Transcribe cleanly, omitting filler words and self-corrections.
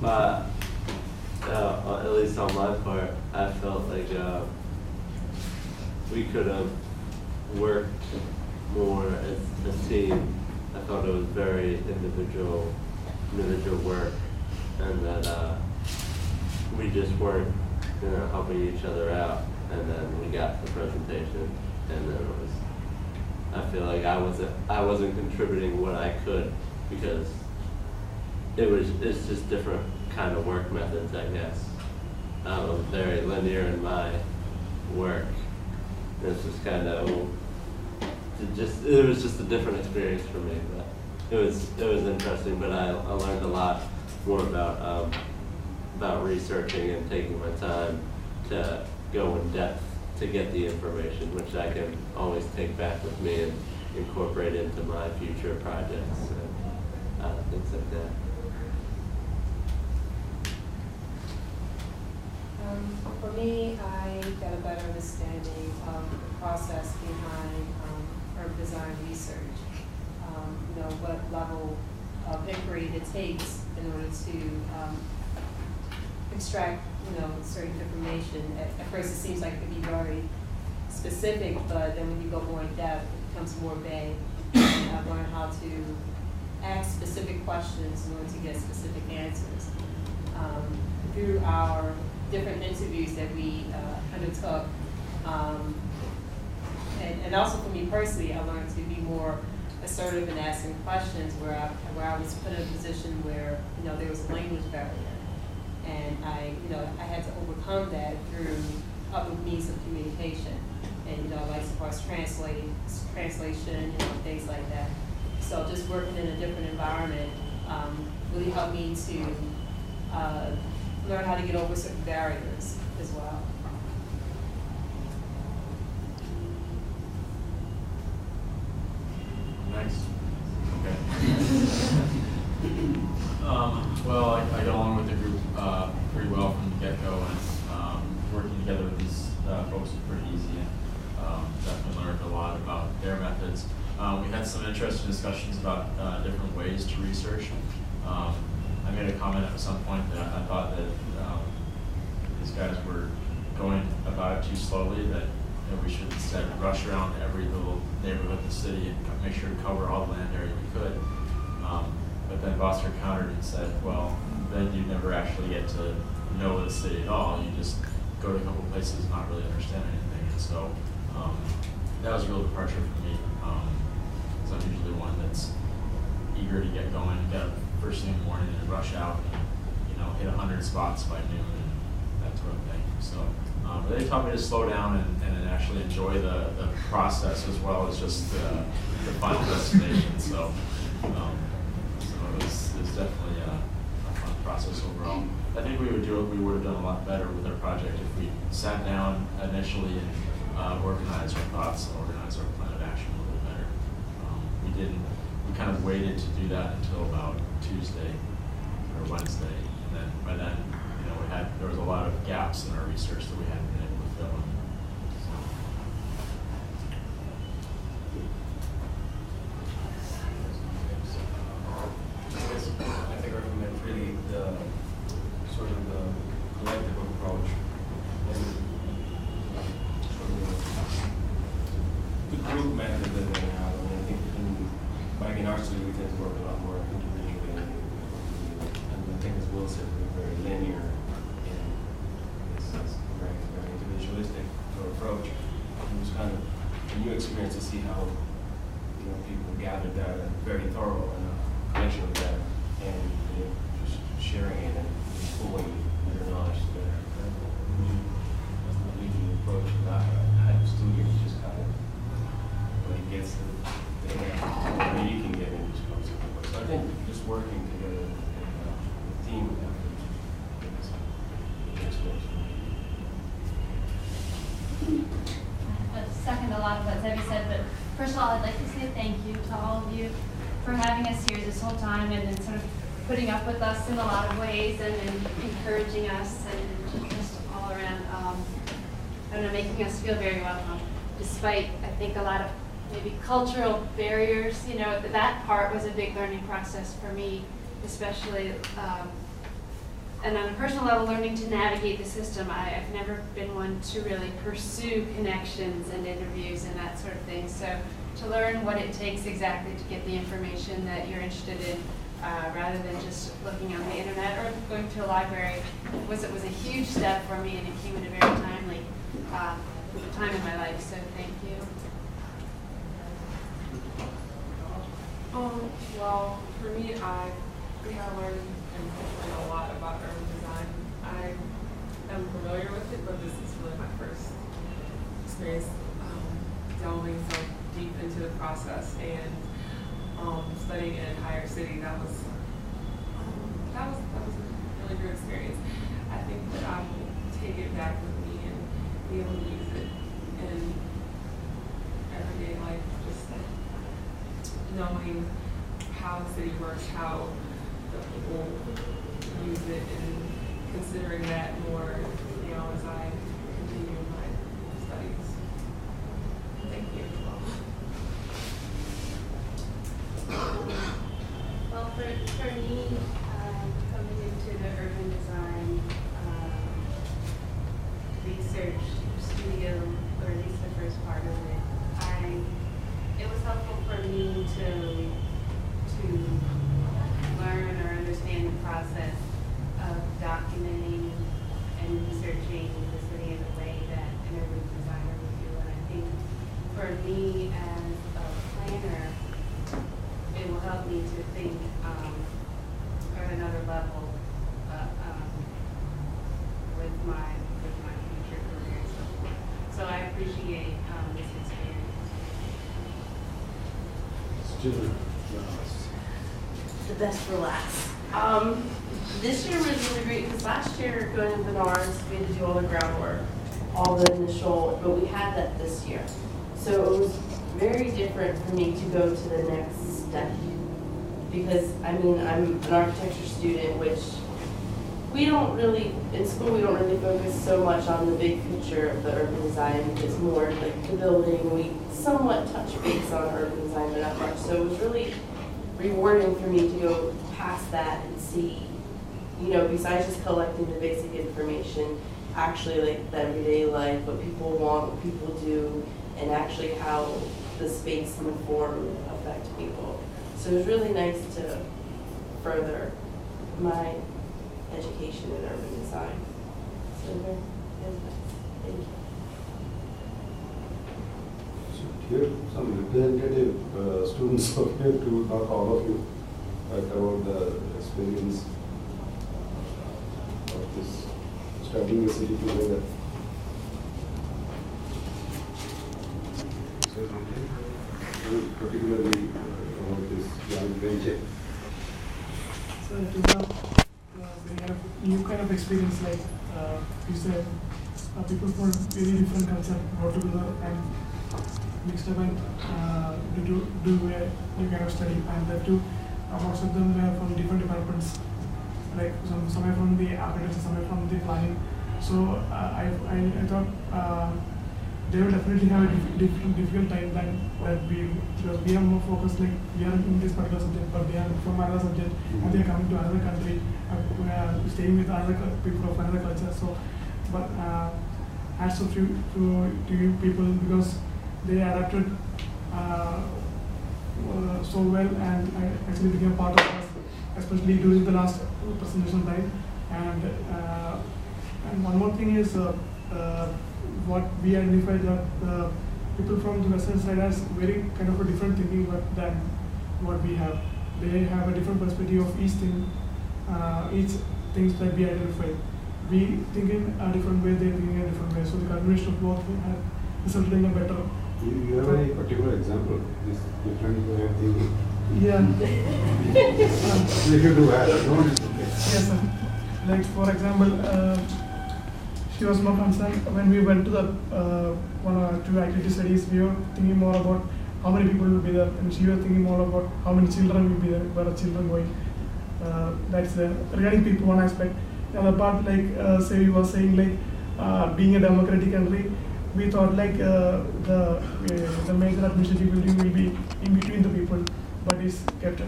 But at least on my part, I felt like we could have worked more as a team. I thought it was very individual work, and that we just weren't, helping each other out. And then we got the presentation, and then it was. I feel like I wasn't contributing what I could because it's just different kind of work methods, I guess. Very linear in my work. It's just kind of it was just a different experience for me, but it was interesting. But I learned a lot more about researching and taking my time to go in depth to get the information, which I can always take back with me and incorporate into my future projects and things like that. For me, I got a better understanding of the process behind urban design research. What level of inquiry it takes in order to extract, certain information. At first, it seems like it could be very specific, but then when you go more in depth, it becomes more vague. And I've learned how to ask specific questions in order to get specific answers. Through our different interviews that we undertook, and also for me personally, I learned to be more assertive in asking questions where I was put in a position where there was a language barrier, and I had to overcome that through other means of communication, and like as far as translation, things like that. So just working in a different environment really helped me to learn how to get over certain barriers as well. Nice. Okay. Well, I got along with the group pretty well from the get-go, and working together with these folks was pretty easy, and definitely learned a lot about their methods. We had some interesting discussions about different ways to research. I made a comment at some point that I thought that these guys were going about it too slowly, that we should instead rush around every little neighborhood in the city and make sure to cover all the land area we could. But then Voster countered and said, well, then you never actually get to know the city at all. You just go to a couple places and not really understand anything. And so that was a real departure for me. Because I'm usually one that's eager to get going, get up first thing in the morning and rush out and hit 100 spots by noon and that sort of thing. So but they taught me to slow down and actually enjoy the process as well as just the final destination. So it was definitely a fun process overall. I think we would have done a lot better with our project if we sat down initially and organized our thoughts and organized our plan of action a little better. We didn't. We kind of waited to do that until about Tuesday or Wednesday, and then by then, there was a lot of gaps in our research that we hadn't been able to fill in. I think I recommend really the sort of the collective approach and sort of the group method that they have. I think in our study we tend to work a lot more individually, and I think as Will said, we're very linear in this very individualistic sort of approach. It was kind of a new experience to see how people gathered data, very thorough and a collection of data, and just sharing it and pulling their knowledge together. That's the leading approach that I have students just kind of when it gets to the end, you can get into these concepts. So I think just working together in a team effort is a good experience. Second a lot of what Debbie said, but first of all, I'd like to say thank you to all of you for having us here this whole time and then sort of putting up with us in a lot of ways and encouraging us and just all around, making us feel very welcome, despite, I think, a lot of maybe cultural barriers. That part was a big learning process for me especially, and on a personal level, learning to navigate the system. I've never been one to really pursue connections and interviews and that sort of thing. So to learn what it takes exactly to get the information that you're interested in, rather than just looking on the internet or going to a library, was a huge step for me, and it came at a very timely time in my life. So thank you. Well, for me, I think I learned a lot about urban design. I am familiar with it, but this is really my first experience delving so deep into the process and studying in a higher city. That was a really great experience. I think that I will take it back with me and be able to use it in everyday life, just knowing how the city works, how the people use it, and considering that more, as I continue my studies. Thank you. Well, for me, coming into the urban design research studio, or at least the first part of it, it was helpful for me to learn or understand the process of documenting and researching the city in a way that an urban designer would do. And I think for me as a planner, it will help me to think at another level with my future career and so forth. So I appreciate this experience. The best for last. This year was really great because last year going to Bernard's, we had to do all the groundwork, all the initial, but we had that this year. So it was very different for me to go to the next step because I'm an architecture student, which we don't really, in school we don't really focus so much on the big picture of the urban design. It's more like the building. We somewhat touch base on urban design, but not much. So it was really rewarding for me to go past that and see, besides just collecting the basic information, actually like the everyday life, what people want, what people do, and actually how the space and the form affect people. So it was really nice to further my education in urban design. So very nice. Thank you. Here, some representative students are here to talk, all of you, about the experience of this studying the city together. So something particularly about this young venture. So to have new kind of experience, like you said, people from very different culture go together and mixed up and do a new kind of study. And that too, most of them were from different departments, like some are from the architecture, some are from the planning. So I thought they will definitely have a difficult time that we, because we are more focused, like we are in this particular subject, but they are from another subject, and they are coming to another country, we are staying with other people of another culture. So, but hats off to you people, because they adapted so well, and I actually became part of us, especially during the last presentation time. And one more thing is what we identified that people from the western side has very kind of a different thinking than what we have. They have a different perspective of each thing, each things that we identified. We think in a different way, they think in a different way. So the combination of both have resulted in a better. You have any particular example, this different way of thinking? Yeah. If you do have, don't it's okay. Yes, sir. Like for example, she was more concerned when we went to the one or two activity studies. We were thinking more about how many people will be there, and she was thinking more about how many children will be there, where are children going. That's regarding people one aspect. The other part, like say we was saying, like being a democratic country, we thought like the major administrative building will be in between the people, but it's kept